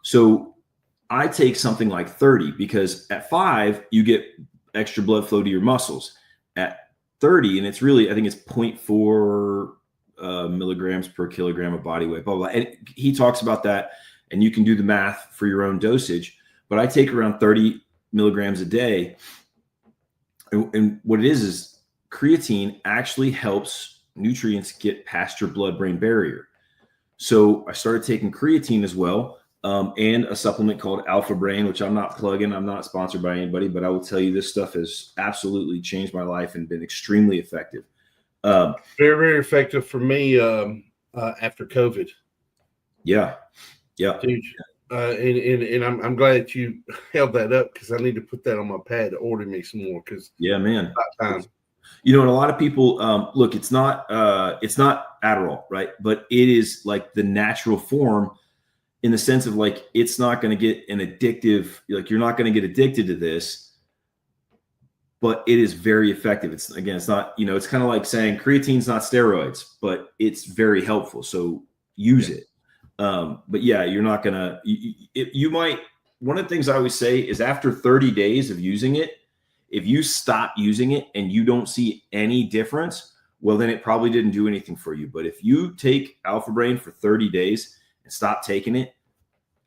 So I take something like 30, because at 5, you get extra blood flow to your muscles. At 30, and it's really, I think it's 0.4 milligrams per kilogram of body weight, blah, blah, blah. And he talks about that, and you can do the math for your own dosage, but I take around 30 milligrams a day. And what it is creatine actually helps nutrients get past your blood-brain barrier. So I started taking creatine as well, and a supplement called Alpha Brain, which I'm not plugging. I'm not sponsored by anybody, but I will tell you this stuff has absolutely changed my life and been extremely effective. Very, very effective for me after COVID. Yeah. Dude, and I'm glad that you held that up, because I need to put that on my pad to order me some more. Because man, time. And a lot of people look. It's not Adderall, right? But it is like the natural form, in the sense of like it's not going to get an addictive. Like you're not going to get addicted to this, but it is very effective. It's not. It's kind of like saying creatine's not steroids, but it's very helpful. So use it. But yeah, you're not gonna. You might. One of the things I always say is after 30 days of using it, if you stop using it and you don't see any difference, well, then it probably didn't do anything for you. But if you take Alpha Brain for 30 days and stop taking it,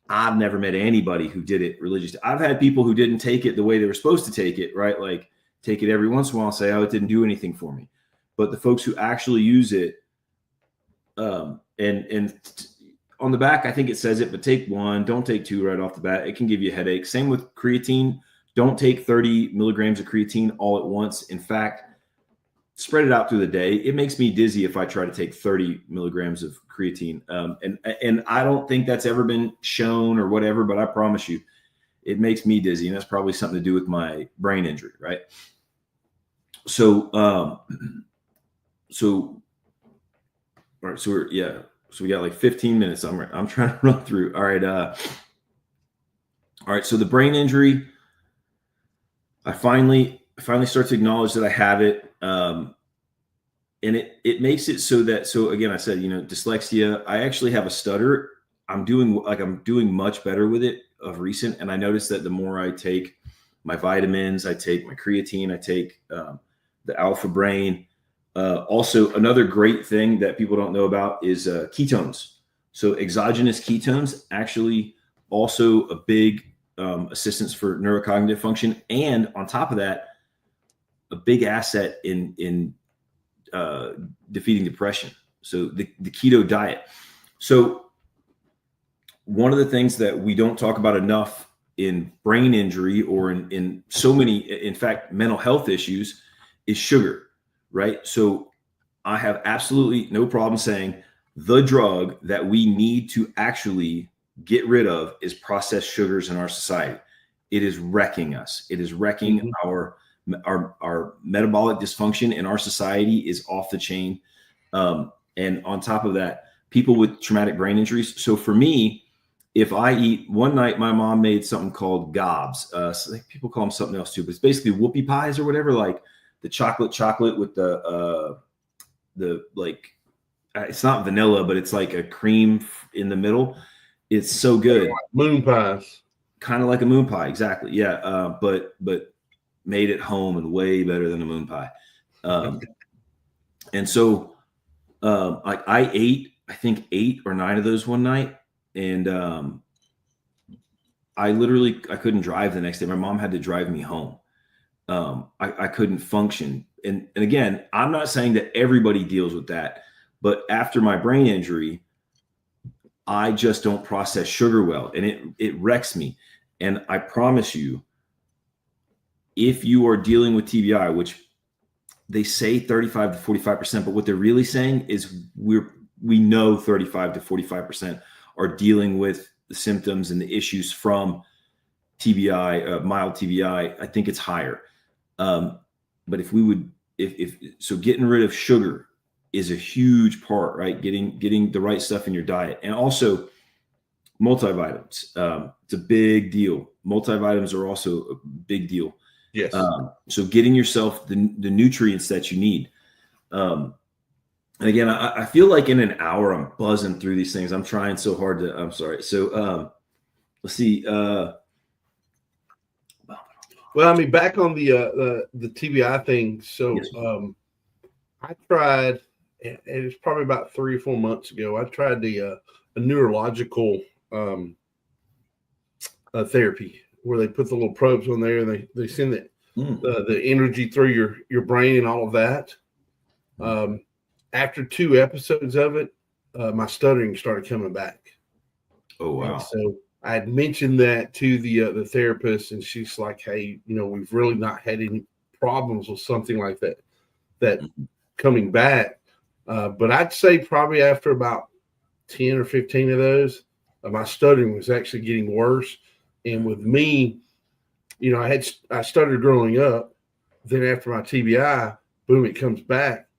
I've never met anybody who did it religiously. I've had people who didn't take it the way they were supposed to take it, right? Like take it every once in a while and say, oh, it didn't do anything for me. But the folks who actually use it, and on the back, I think it says it, but take one, don't take two right off the bat. It can give you a headache. Same with creatine. Don't take 30 milligrams of creatine all at once. In fact, spread it out through the day. It makes me dizzy if I try to take 30 milligrams of creatine. And I don't think that's ever been shown or whatever, but I promise you, it makes me dizzy. And that's probably something to do with my brain injury, right? So, all right, so we got like 15 minutes. I'm trying to run through. All right. So the brain injury, I finally start to acknowledge that I have it. And it makes it so again, I said, dyslexia, I actually have a stutter. I'm doing much better with it of recent. And I noticed that the more I take my vitamins, I take my creatine, I take the Alpha Brain. Also, another great thing that people don't know about is ketones. So exogenous ketones actually also a big assistance for neurocognitive function. And on top of that, a big asset in defeating depression. So the keto diet. So one of the things that we don't talk about enough in brain injury or in so many, in fact, mental health issues is sugar. Right. So I have absolutely no problem saying the drug that we need to actually get rid of is processed sugars in our society. It is wrecking us. It is wrecking our metabolic dysfunction in our society is off the chain. And on top of that, people with traumatic brain injuries. So for me, if I eat one night, my mom made something called gobs. So people call them something else too, but it's basically whoopie pies or whatever, like the chocolate with the like, it's not vanilla, but it's like a cream in the middle. It's so good. Moon pies. Kind of like a moon pie. Exactly. Yeah. But made at home and way better than a moon pie. And so I ate, I think 8 or 9 of those one night. And I couldn't drive the next day. My mom had to drive me home. I couldn't function. And again, I'm not saying that everybody deals with that, but after my brain injury, I just don't process sugar well, and it wrecks me. And I promise you, if you are dealing with TBI, which they say 35 to 45%, but what they're really saying is we know 35 to 45% are dealing with the symptoms and the issues from TBI, mild TBI. I think it's higher. But if getting rid of sugar is a huge part, right? Getting the right stuff in your diet, and also multivitamins. It's a big deal. Multivitamins are also a big deal. Yes. So getting yourself the nutrients that you need. And again, I feel like in an hour I'm buzzing through these things. I'm trying so hard I'm sorry. So let's see. Well, Well, I mean, back on the TBI thing. So Yes. I tried, and it's probably about 3 or 4 months ago. I tried a neurological therapy where they put the little probes on there and they send the energy through your brain and all of that. After 2 episodes of it, my stuttering started coming back. Oh, wow. And so I had mentioned that to the therapist, and she's like, "Hey, we've really not had any problems with something like that coming back." But I'd say probably after about 10 or 15 of those, my stuttering was actually getting worse. And with me, I stuttered growing up. Then after my TBI, boom, it comes back.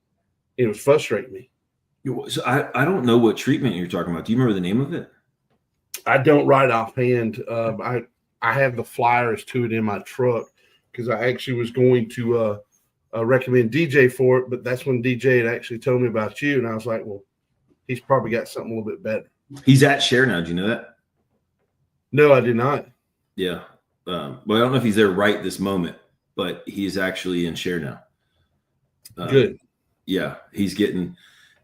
It was frustrating me. So I don't know what treatment you're talking about. Do you remember the name of it? I don't write offhand. I have the flyers to it in my truck because I actually was going to recommend DJ for it, but that's when DJ had actually told me about you, and I was like, well, he's probably got something a little bit better. He's at Share now. Do you know that? No, I did not. Yeah. Well, I don't know if he's there right this moment, but he's actually in Share now. Good. Yeah, he's getting,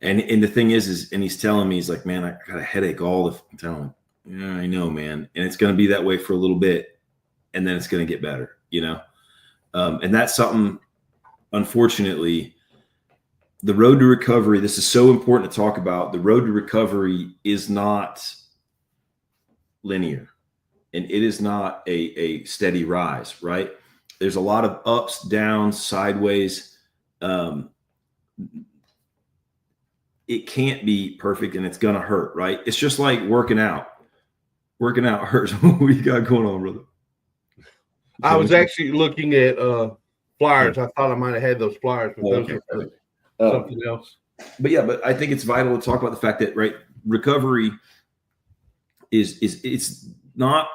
and the thing is, and he's telling me, he's like, man, I got a headache all the time. Yeah, I know, man. And it's going to be that way for a little bit, and then it's going to get better, and that's something, unfortunately, the road to recovery, this is so important to talk about. The road to recovery is not linear, and it is not a steady rise, right? There's a lot of ups, downs, sideways. It can't be perfect, and it's going to hurt, right? It's just like working out. Working out hurts. What you got going on, brother? I was actually looking at flyers. I thought I might have had those flyers, but those are for something else. But I think it's vital to talk about the fact that, right, recovery is it's not,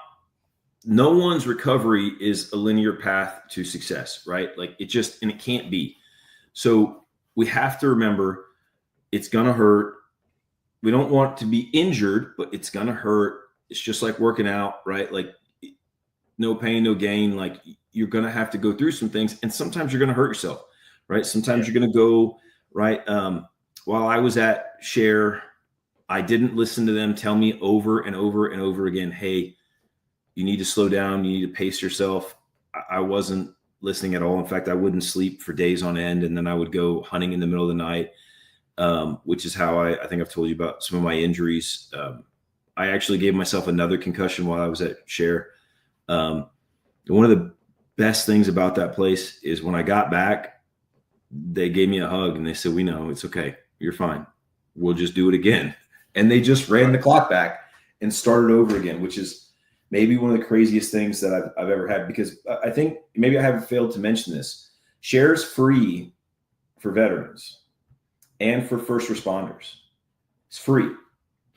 no one's recovery is a linear path to success, right? Like and it can't be. So we have to remember it's going to hurt. We don't want to be injured, but it's going to hurt. It's just like working out, right? Like no pain, no gain. Like you're going to have to go through some things, and sometimes you're going to hurt yourself, right? Sometimes you're going to go, right? While I was at Share, I didn't listen to them tell me over and over and over again, hey, you need to slow down. You need to pace yourself. I wasn't listening at all. In fact, I wouldn't sleep for days on end. And then I would go hunting in the middle of the night, which is how I think I've told you about some of my injuries. I actually gave myself another concussion while I was at Share. One of the best things about that place is when I got back, they gave me a hug and they said, we know, it's okay. You're fine. We'll just do it again. And they just ran the clock back and started over again, which is maybe one of the craziest things that I've ever had, because I think maybe I haven't failed to mention this. Share's free for veterans and for first responders. It's free.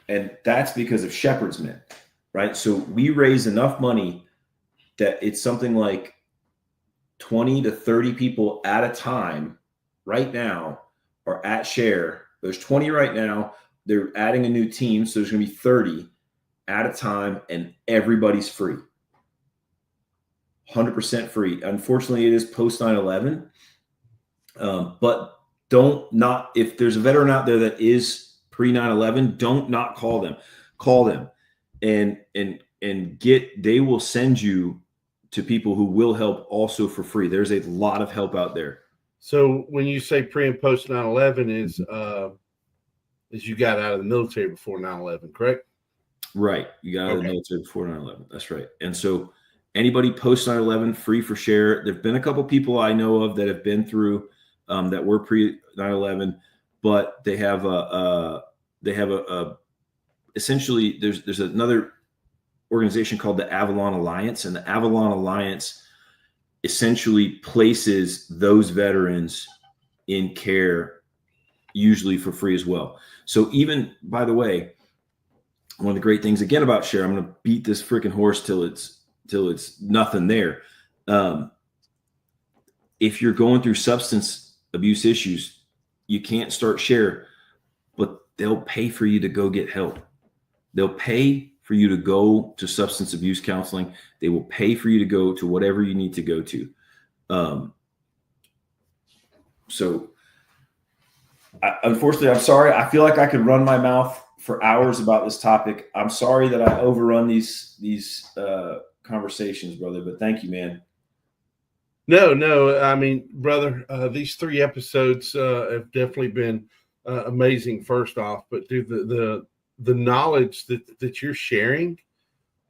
And that's because of Shepherd's Men, right? So we raise enough money that it's something like 20 to 30 people at a time right now are at Share. There's 20 right now. They're adding a new team. So there's going to be 30 at a time, and everybody's free. 100% free. Unfortunately, it is post 9/11. But if there's a veteran out there that is pre 9/11, don't not call them. Call them and they will send you to people who will help also for free. There's a lot of help out there. So when you say pre and post 9/11 is you got out of the military before 9/11, correct? Right. You got out of the military before 9/11. That's right. And so anybody post 9/11, free for Share. There've been a couple people I know of that have been through that were pre 9/11, but they have essentially there's another organization called the Avalon Alliance, and the Avalon Alliance essentially places those veterans in care, usually for free as well. So even, by the way, one of the great things again about Share, I'm going to beat this freaking horse till it's nothing there. If you're going through substance abuse issues, you can't start Share, but they'll pay for you to go get help. They'll pay for you to go to substance abuse counseling. They will pay for you to go to whatever you need to go to. So unfortunately, I'm sorry. I feel like I could run my mouth for hours about this topic. I'm sorry that I overrun these conversations, brother, but thank you, man. No. I mean, brother, these 3 episodes have definitely been amazing. First off, but dude, the knowledge that you're sharing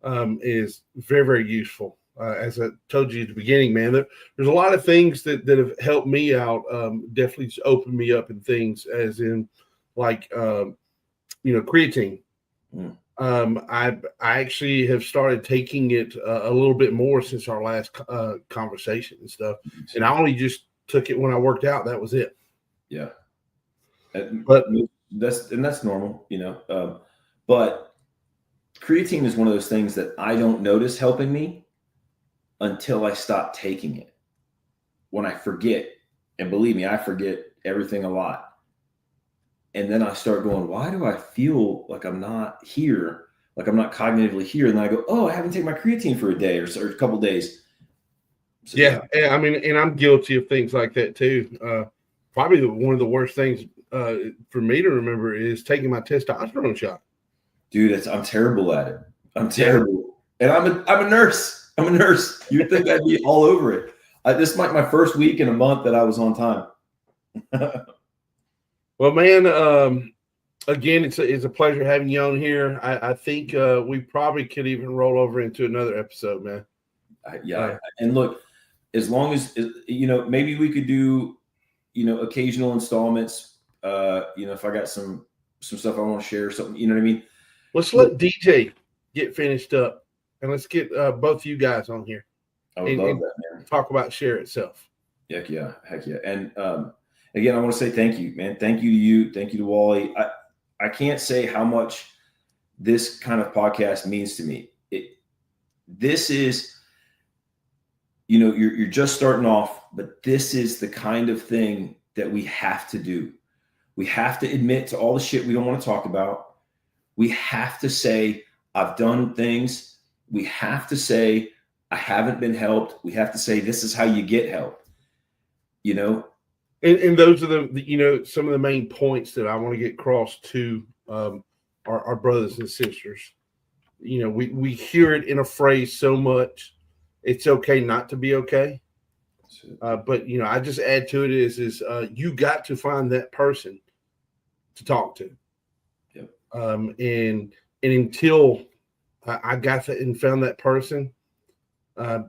is very, very useful. As I told you at the beginning, man, there's a lot of things that have helped me out. Definitely just opened me up in things, as in like creatine. Mm. I actually have started taking it a little bit more since our last conversation and stuff. And I only just took it when I worked out. That was it. Yeah. But that's normal, but creatine is one of those things that I don't notice helping me until I stop taking it. When I forget, and believe me, I forget everything a lot. And then I start going, why do I feel like I'm not here? Like I'm not cognitively here. And then I go, oh, I haven't taken my creatine for a day or a couple of days. So, yeah. I mean, and I'm guilty of things like that too. Probably one of the worst things for me to remember is taking my testosterone shot. Dude, I'm terrible at it. I'm terrible. Yeah. And I'm a nurse. I'm a nurse. You'd think I'd be all over it. This is like my first week in a month that I was on time. Well, man, again, it's a pleasure having you on here. I think we probably could even roll over into another episode, man. Yeah. And look, as long as, maybe we could do, occasional installments, if I got some stuff I want to share or something, you know what I mean? Let's let DJ get finished up and let's get both you guys on here. I would love that, man. Talk about Share itself. Heck yeah. And again, I want to say thank you, man. Thank you to you. Thank you to Wally. I can't say how much this kind of podcast means to me. This is, you're just starting off, but this is the kind of thing that we have to do. We have to admit to all the shit we don't want to talk about. We have to say, I've done things. We have to say, I haven't been helped. We have to say, this is how you get help, And those are the some of the main points that I want to get across to our brothers and sisters. We hear it in a phrase so much. It's okay not to be okay. But I just add to it is you got to find that person to talk to. Yep. And until I got that and found that person,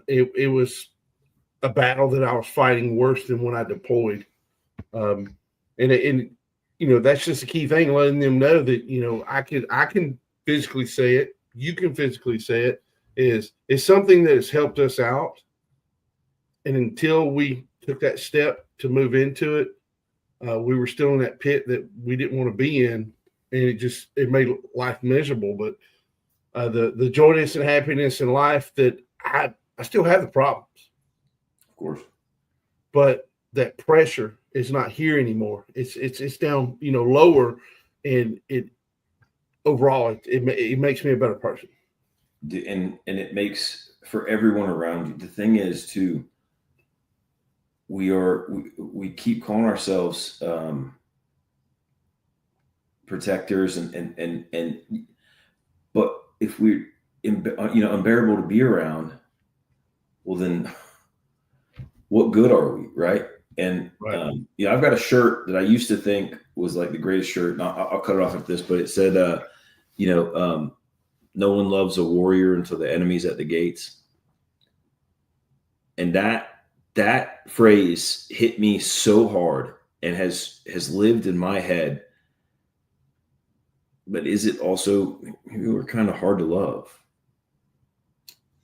it was a battle that I was fighting worse than when I deployed. And that's just a key thing, letting them know that I can physically say it, you can physically say it, is something that has helped us out. And until we took that step to move into it, we were still in that pit that we didn't want to be in, and it made life miserable. But the joyness and happiness in life, that I still have the problems, of course, but that pressure is not here anymore. It's down, lower, and it overall it makes me a better person. And it makes for everyone around you. The thing is too, we keep calling ourselves protectors and but if we're unbearable to be around, well then what good are we, right? And right. I've got a shirt that I used to think was like the greatest shirt. And I'll cut it off at this, but it said, no one loves a warrior until the enemy's at the gates. And that phrase hit me so hard and has lived in my head. But is it also, maybe we're kind of hard to love?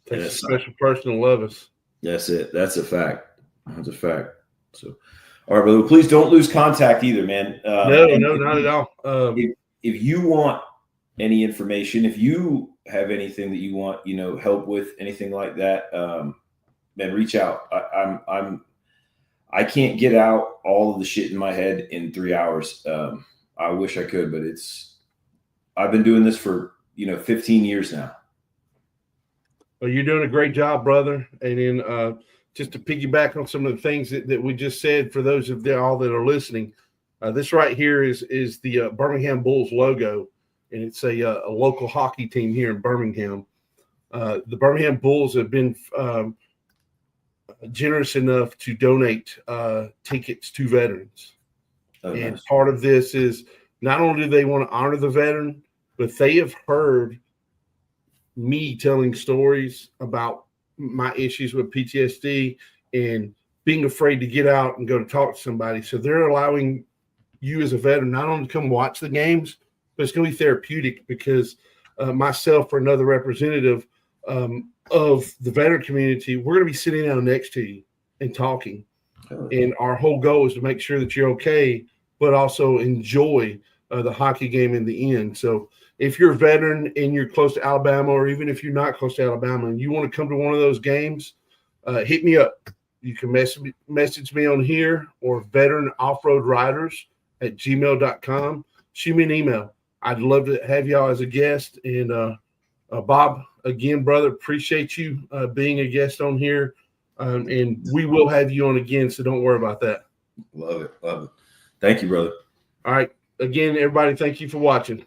Takes a special person to love us. That's it. That's a fact. That's a fact. So, all right, brother, please don't lose contact either, man. No, not at all. If you want any information, if you have anything that you want, help with, anything like that, man, reach out. I can't get out all of the shit in my head in 3 hours. I wish I could, but I've been doing this for, 15 years now. Well, you're doing a great job, brother. And then just to piggyback on some of the things that we just said, for those of all that are listening, this right here is the Birmingham Bulls logo, and it's a local hockey team here in Birmingham. The Birmingham Bulls have been generous enough to donate tickets to veterans. Oh, and nice. part of this is not only do they want to honor the veteran, but they have heard me telling stories about my issues with PTSD and being afraid to get out and go to talk to somebody. So they're allowing you as a veteran not only to come watch the games, but it's going to be therapeutic, because myself or another representative of the veteran community, we're going to be sitting down next to you and talking. And our whole goal is to make sure that you're okay, but also enjoy the hockey game in the end. So if you're a veteran and you're close to Alabama, or even if you're not close to Alabama and you want to come to one of those games, hit me up. You can message me on here, or veteranoffroadriders@gmail.com. Shoot me an email. I'd love to have y'all as a guest. And Bob, again, brother, appreciate you being a guest on here. And we will have you on again, so don't worry about that. Love it. Love it. Thank you, brother. All right. Again, everybody, thank you for watching.